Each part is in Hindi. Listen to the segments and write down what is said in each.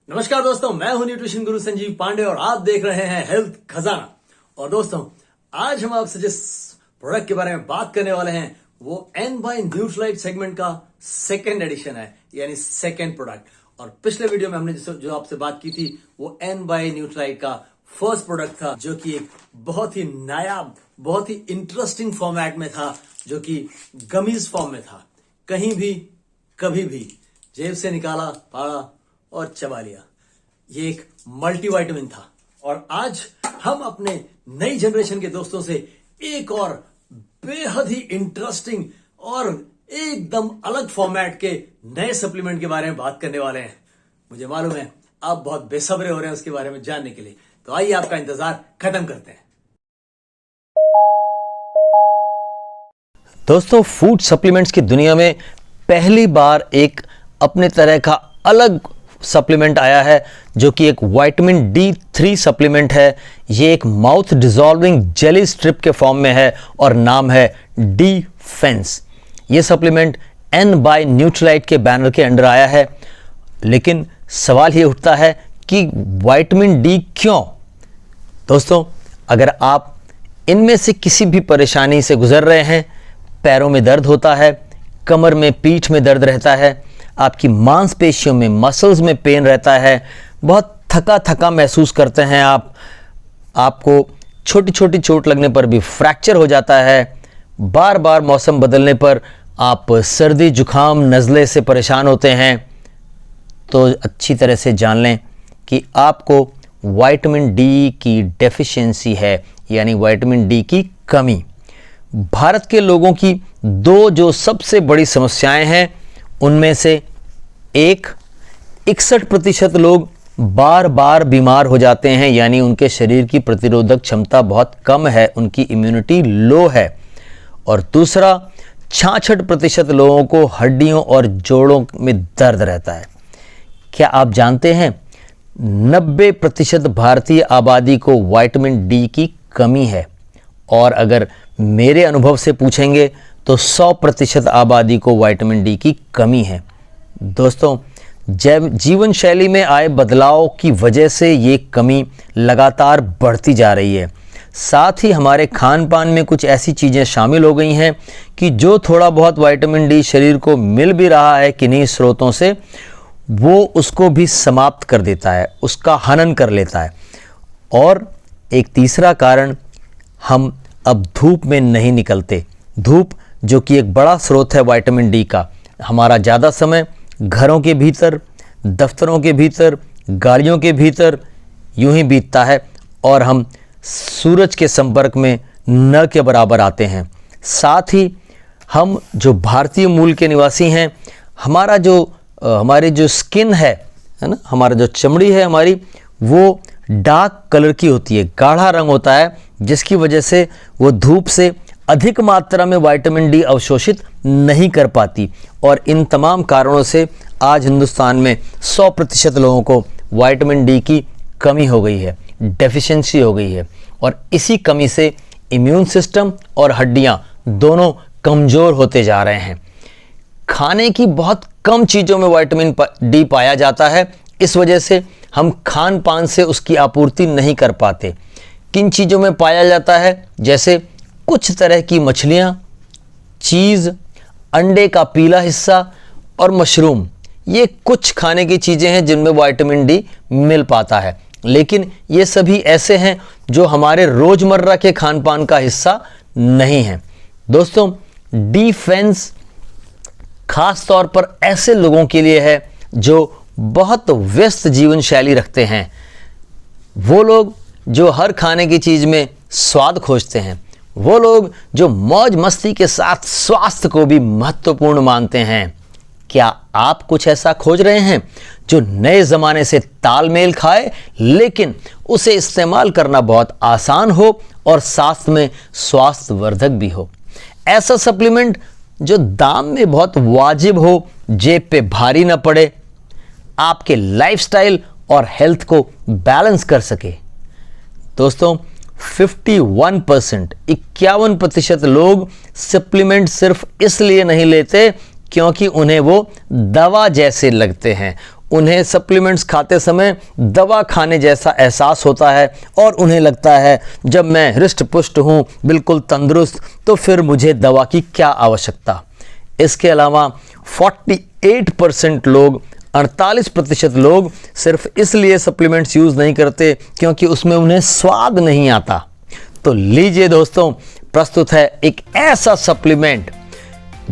नमस्कार दोस्तों, मैं हूं न्यूट्रिशन गुरु संजीव पांडे और आप देख रहे हैं हेल्थ खजाना। और दोस्तों, आज हम आपसे जिस प्रोडक्ट के बारे में बात करने वाले हैं वो एन बाय न्यूट्रालाइट सेगमेंट का सेकेंड एडिशन है, यानी सेकेंड प्रोडक्ट। और पिछले वीडियो में हमने जो आपसे बात की थी वो एन बाय न्यूट्रालाइट का फर्स्ट प्रोडक्ट था, जो कि एक बहुत ही नायाब, बहुत ही इंटरेस्टिंग फॉर्मेट में था, जो कि गमीज फॉर्म में था। कहीं भी कभी भी जेब से निकाला, पाड़ा और चबा लिया। ये एक मल्टीविटामिन था। और आज हम अपने नई जनरेशन के दोस्तों से एक और बेहद ही इंटरेस्टिंग और एकदम अलग फॉर्मेट के नए सप्लीमेंट के बारे में बात करने वाले हैं। मुझे मालूम है आप बहुत बेसब्रे हो रहे हैं उसके बारे में जानने के लिए, तो आइए आपका इंतजार खत्म करते हैं। दोस्तों, फूड सप्लीमेंट्स की दुनिया में पहली बार एक अपने तरह का अलग सप्लीमेंट आया है, जो कि एक विटामिन D3 सप्लीमेंट है। ये एक माउथ डिसॉल्विंग जेली स्ट्रिप के फॉर्म में है और नाम है डिफेंस। ये सप्लीमेंट एन बाय न्यूट्रालाइट के बैनर के अंडर आया है। लेकिन सवाल ये उठता है कि विटामिन डी क्यों? दोस्तों, अगर आप इनमें से किसी भी परेशानी से गुजर रहे हैं, पैरों में दर्द होता है, कमर में, पीठ में दर्द रहता है, आपकी मांसपेशियों में, मसल्स में पेन रहता है, बहुत थका थका महसूस करते हैं आपको छोटी छोटी चोट लगने पर भी फ्रैक्चर हो जाता है, बार बार मौसम बदलने पर आप सर्दी, जुखाम, नज़ले से परेशान होते हैं, तो अच्छी तरह से जान लें कि आपको विटामिन डी की डेफिशिएंसी है, यानी विटामिन डी की कमी। भारत के लोगों की दो जो सबसे बड़ी समस्याएं हैं, उनमें से एक, 61% लोग बार बार बीमार हो जाते हैं, यानी उनके शरीर की प्रतिरोधक क्षमता बहुत कम है, उनकी इम्यूनिटी लो है। और दूसरा, 66% लोगों को हड्डियों और जोड़ों में दर्द रहता है। क्या आप जानते हैं 90% भारतीय आबादी को विटामिन डी की कमी है? और अगर मेरे अनुभव से पूछेंगे तो 100% आबादी को विटामिन डी की कमी है। दोस्तों, जीवन शैली में आए बदलाव की वजह से ये कमी लगातार बढ़ती जा रही है। साथ ही हमारे खान पान में कुछ ऐसी चीज़ें शामिल हो गई हैं कि जो थोड़ा बहुत विटामिन डी शरीर को मिल भी रहा है किन्हीं स्रोतों से, वो उसको भी समाप्त कर देता है, उसका हनन कर लेता है। और एक तीसरा कारण, हम अब धूप में नहीं निकलते। धूप, जो कि एक बड़ा स्रोत है विटामिन डी का, हमारा ज़्यादा समय घरों के भीतर, दफ्तरों के भीतर, गाड़ियों के भीतर यूं ही बीतता है और हम सूरज के संपर्क में न के बराबर आते हैं। साथ ही हम जो भारतीय मूल के निवासी हैं, हमारी जो स्किन है ना, हमारा जो चमड़ी है हमारी, वो डार्क कलर की होती है, गाढ़ा रंग होता है, जिसकी वजह से वो धूप से अधिक मात्रा में विटामिन डी अवशोषित नहीं कर पाती। और इन तमाम कारणों से आज हिंदुस्तान में 100% लोगों को विटामिन डी की कमी हो गई है, डेफिशिएंसी हो गई है। और इसी कमी से इम्यून सिस्टम और हड्डियां दोनों कमज़ोर होते जा रहे हैं। खाने की बहुत कम चीज़ों में विटामिन डी पाया जाता है, इस वजह से हम खान पान से उसकी आपूर्ति नहीं कर पाते। किन चीज़ों में पाया जाता है? जैसे कुछ तरह की मछलियाँ, चीज़, अंडे का पीला हिस्सा और मशरूम। ये कुछ खाने की चीज़ें हैं जिनमें विटामिन डी मिल पाता है, लेकिन ये सभी ऐसे हैं जो हमारे रोज़मर्रा के खान पान का हिस्सा नहीं हैं। दोस्तों, डिफेंस खास तौर पर ऐसे लोगों के लिए है जो बहुत व्यस्त जीवन शैली रखते हैं। वो लोग जो हर खाने की चीज़ में स्वाद खोजते हैं, वो लोग जो मौज मस्ती के साथ स्वास्थ्य को भी महत्वपूर्ण मानते हैं। क्या आप कुछ ऐसा खोज रहे हैं जो नए ज़माने से तालमेल खाए, लेकिन उसे इस्तेमाल करना बहुत आसान हो और साथ में स्वास्थ्यवर्धक भी हो? ऐसा सप्लीमेंट जो दाम में बहुत वाजिब हो, जेब पे भारी ना पड़े, आपके लाइफस्टाइल और हेल्थ को बैलेंस कर सके। दोस्तों, 51% लोग सप्लीमेंट सिर्फ इसलिए नहीं लेते क्योंकि उन्हें वो दवा जैसे लगते हैं, उन्हें सप्लीमेंट्स खाते समय दवा खाने जैसा एहसास होता है और उन्हें लगता है जब मैं हृष्ट पुष्ट हूँ, बिल्कुल तंदुरुस्त, तो फिर मुझे दवा की क्या आवश्यकता। इसके अलावा 48% लोग, 48% लोग सिर्फ इसलिए सप्लीमेंट्स यूज़ नहीं करते क्योंकि उसमें उन्हें स्वाद नहीं आता। तो लीजिए दोस्तों, प्रस्तुत है एक ऐसा सप्लीमेंट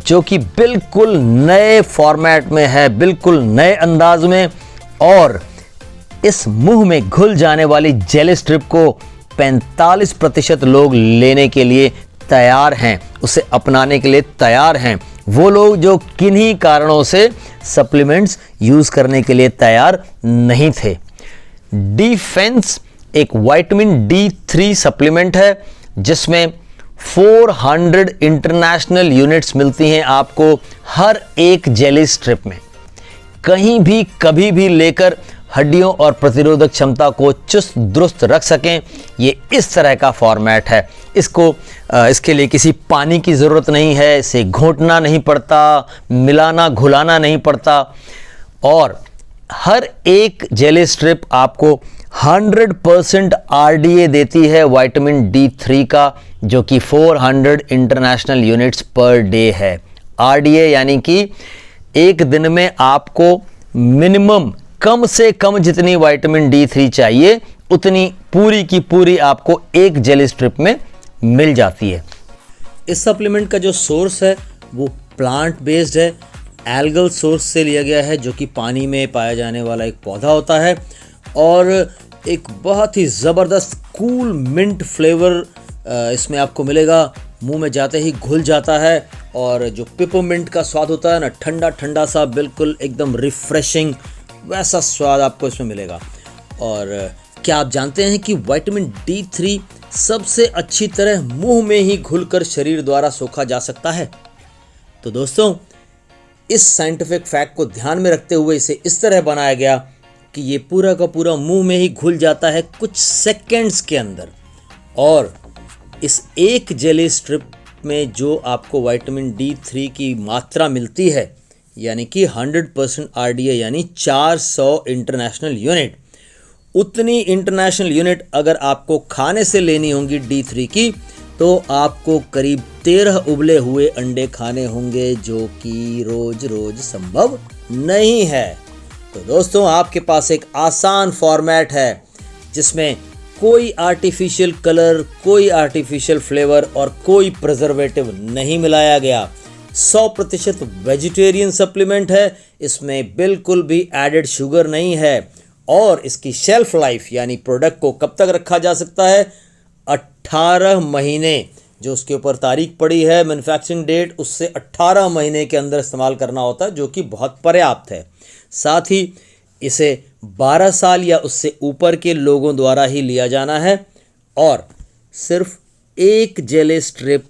जो कि बिल्कुल नए फॉर्मेट में है, बिल्कुल नए अंदाज में, और इस मुंह में घुल जाने वाली जेली स्ट्रिप को 45% लोग लेने के लिए तैयार हैं, उसे अपनाने के लिए तैयार हैं। वो लोग जो किन्हीं कारणों से सप्लीमेंट्स यूज करने के लिए तैयार नहीं थे। डिफेंस एक विटामिन D3 सप्लीमेंट है जिसमें 400 इंटरनेशनल यूनिट्स मिलती हैं आपको हर एक जेली स्ट्रिप में। कहीं भी कभी भी लेकर हड्डियों और प्रतिरोधक क्षमता को चुस्त दुरुस्त रख सकें, ये इस तरह का फॉर्मेट है। इसके लिए किसी पानी की ज़रूरत नहीं है, इसे घोंटना नहीं पड़ता, मिलाना घुलाना नहीं पड़ता, और हर एक जेली स्ट्रिप आपको 100% RDA देती है विटामिन D3 का, जो कि 400 इंटरनेशनल यूनिट्स पर डे है। RDA यानी कि एक दिन में आपको मिनिमम, कम से कम जितनी विटामिन D3 चाहिए उतनी पूरी की पूरी आपको एक जेली स्ट्रिप में मिल जाती है। इस सप्लीमेंट का जो सोर्स है वो प्लांट बेस्ड है, एल्गल सोर्स से लिया गया है, जो कि पानी में पाया जाने वाला एक पौधा होता है, और एक बहुत ही ज़बरदस्त कूल मिंट फ्लेवर इसमें आपको मिलेगा। मुंह में जाते ही घुल जाता है, और जो पिपरमिंट का स्वाद होता है ना, ठंडा ठंडा सा, बिल्कुल एकदम रिफ्रेशिंग, वैसा स्वाद आपको इसमें मिलेगा। और क्या आप जानते हैं कि विटामिन D3 सबसे अच्छी तरह मुंह में ही घुलकर शरीर द्वारा सोखा जा सकता है। तो दोस्तों, इस साइंटिफिक फैक्ट को ध्यान में रखते हुए इसे इस तरह बनाया गया कि ये पूरा का पूरा मुंह में ही घुल जाता है कुछ सेकंड्स के अंदर। और इस एक जेली स्ट्रिप में जो आपको विटामिन D3 की मात्रा मिलती है, यानी कि 100% RDA यानी 400 इंटरनेशनल यूनिट, उतनी इंटरनेशनल यूनिट अगर आपको खाने से लेनी होंगी D3 की, तो आपको करीब 13 उबले हुए अंडे खाने होंगे, जो कि रोज रोज संभव नहीं है। तो दोस्तों, आपके पास एक आसान फॉर्मेट है जिसमें कोई आर्टिफिशियल कलर, कोई आर्टिफिशियल फ्लेवर और कोई प्रिजर्वेटिव नहीं मिलाया गया। 100% वेजिटेरियन सप्लीमेंट है, इसमें बिल्कुल भी एडेड शुगर नहीं है, और इसकी शेल्फ लाइफ यानी प्रोडक्ट को कब तक रखा जा सकता है, 18 महीने, जो उसके ऊपर तारीख पड़ी है मैन्युफैक्चरिंग डेट, उससे 18 महीने के अंदर इस्तेमाल करना होता है, जो कि बहुत पर्याप्त है। साथ ही इसे 12 साल या उससे ऊपर के लोगों द्वारा ही लिया जाना है, और सिर्फ एक जेली स्ट्रिप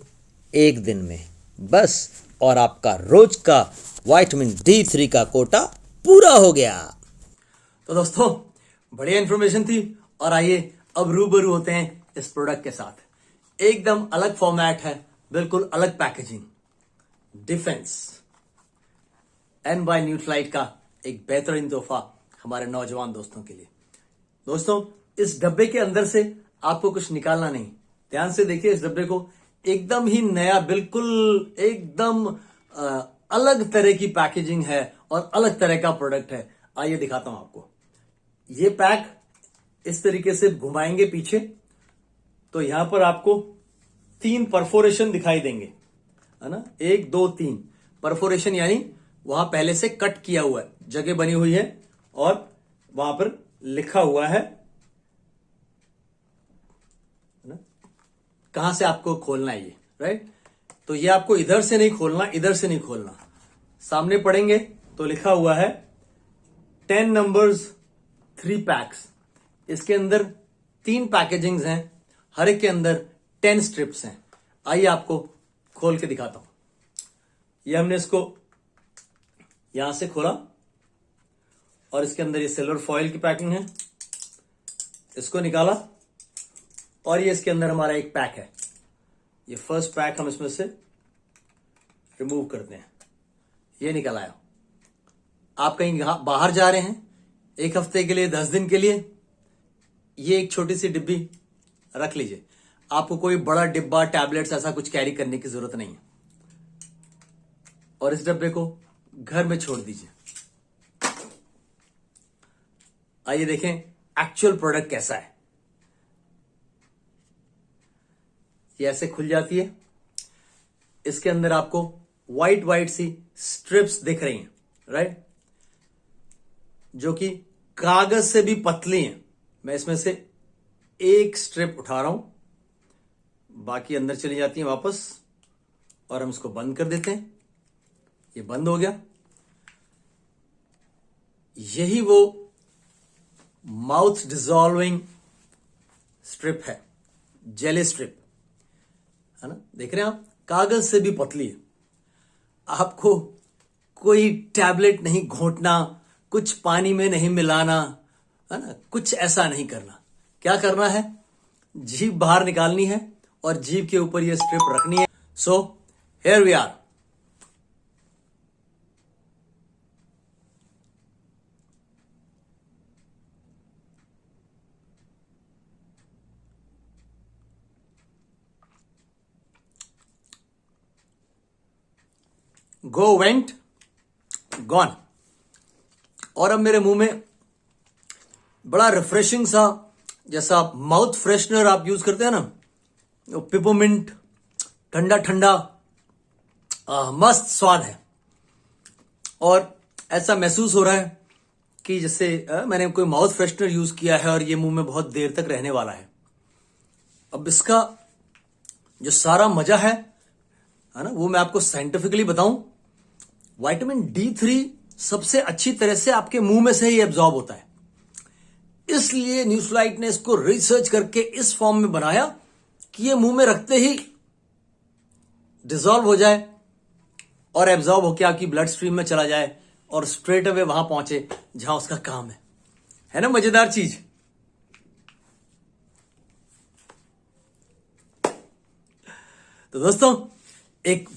एक दिन में बस, और आपका रोज का विटामिन D3 का कोटा पूरा हो गया। तो दोस्तों, बढ़िया इंफॉर्मेशन थी, और आइए अब रूबरू होते हैं इस प्रोडक्ट के साथ। एकदम अलग फॉर्मेट है, बिल्कुल अलग पैकेजिंग। डिफेंस एन बाय न्यूट्रालाइट का एक बेहतरीन तोहफा हमारे नौजवान दोस्तों के लिए। दोस्तों, इस डब्बे के अंदर से आपको कुछ निकालना नहीं, ध्यान से देखिए इस डब्बे को। एकदम ही नया, बिल्कुल एकदम अलग तरह की पैकेजिंग है और अलग तरह का प्रोडक्ट है। आइए दिखाता हूं आपको। ये पैक इस तरीके से घुमाएंगे पीछे, तो यहां पर आपको 3 परफोरेशन दिखाई देंगे, है ना, 1 2 3 परफोरेशन, यानी वहां पहले से कट किया हुआ है, जगह बनी हुई है, और वहां पर लिखा हुआ है ना कहां से आपको खोलना है ये, राइट। तो ये आपको इधर से नहीं खोलना, इधर से नहीं खोलना, सामने पढ़ेंगे तो लिखा हुआ है 10 नंबर्स 3 पैक्स। इसके अंदर 3 पैकेजिंग्स हैं, हर एक के अंदर 10 स्ट्रिप्स हैं। आइए आपको खोल के दिखाता हूं। ये हमने इसको यहां से खोला, और इसके अंदर ये सिल्वर फॉइल की पैकिंग है, इसको निकाला, और ये इसके अंदर हमारा एक पैक है। ये फर्स्ट पैक हम इसमें से रिमूव करते हैं, ये निकल आया। आप कहीं बाहर जा रहे हैं 1 हफ्ते के लिए, 10 दिन के लिए, ये एक छोटी सी डिब्बी रख लीजिए। आपको कोई बड़ा डिब्बा, टैबलेट्स ऐसा कुछ कैरी करने की जरूरत नहीं है। और इस डब्बे को घर में छोड़ दीजिए। आइए देखें एक्चुअल प्रोडक्ट कैसा है। ये ऐसे खुल जाती है। इसके अंदर आपको व्हाइट व्हाइट सी स्ट्रिप्स दिख रही हैं, राइट, जो कि कागज से भी पतली हैं। मैं इसमें से एक स्ट्रिप उठा रहा हूं, बाकी अंदर चली जाती हैं वापस, और हम इसको बंद कर देते हैं। ये बंद हो गया। यही वो माउथ डिसॉल्विंग स्ट्रिप है, जेली स्ट्रिप, है ना। देख रहे हैं आप, कागज से भी पतली है। आपको कोई टैबलेट नहीं घोंटना, कुछ पानी में नहीं मिलाना, है ना, कुछ ऐसा नहीं करना। क्या करना है, जीभ बाहर निकालनी है और जीभ के ऊपर ये स्ट्रिप रखनी है। So here we are. Go went gone. और अब मेरे मुंह में बड़ा रिफ्रेशिंग सा, जैसा माउथ फ्रेशनर आप यूज करते हैं ना, पिपोमिंट, ठंडा ठंडा, मस्त स्वाद है। और ऐसा महसूस हो रहा है कि जैसे मैंने कोई माउथ फ्रेशनर यूज किया है और ये मुंह में बहुत देर तक रहने वाला है। अब इसका जो सारा मजा है ना, वो मैं आपको साइंटिफिकली बताऊं। विटामिन D3 सबसे अच्छी तरह से आपके मुंह में से ही एब्जॉर्ब होता है। इसलिए न्यूट्रीलाइट ने इसको रिसर्च करके इस फॉर्म में बनाया कि ये मुंह में रखते ही डिसॉल्व हो जाए और एब्जॉर्ब होकर आपकी ब्लड स्ट्रीम में चला जाए और स्ट्रेट अवे वहां पहुंचे जहां उसका काम है ना। मजेदार चीज। तो दोस्तों, एक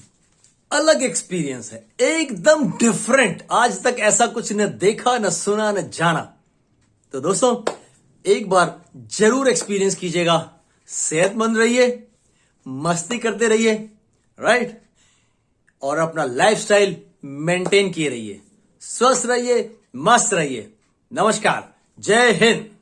अलग एक्सपीरियंस है, एकदम डिफरेंट। आज तक ऐसा कुछ न देखा, न सुना, न जाना। तो दोस्तों, एक बार जरूर एक्सपीरियंस कीजिएगा। सेहतमंद रहिए, मस्ती करते रहिए, राइट, और अपना लाइफस्टाइल मेंटेन किए रहिए। स्वस्थ रहिए, मस्त रहिए। नमस्कार, जय हिंद।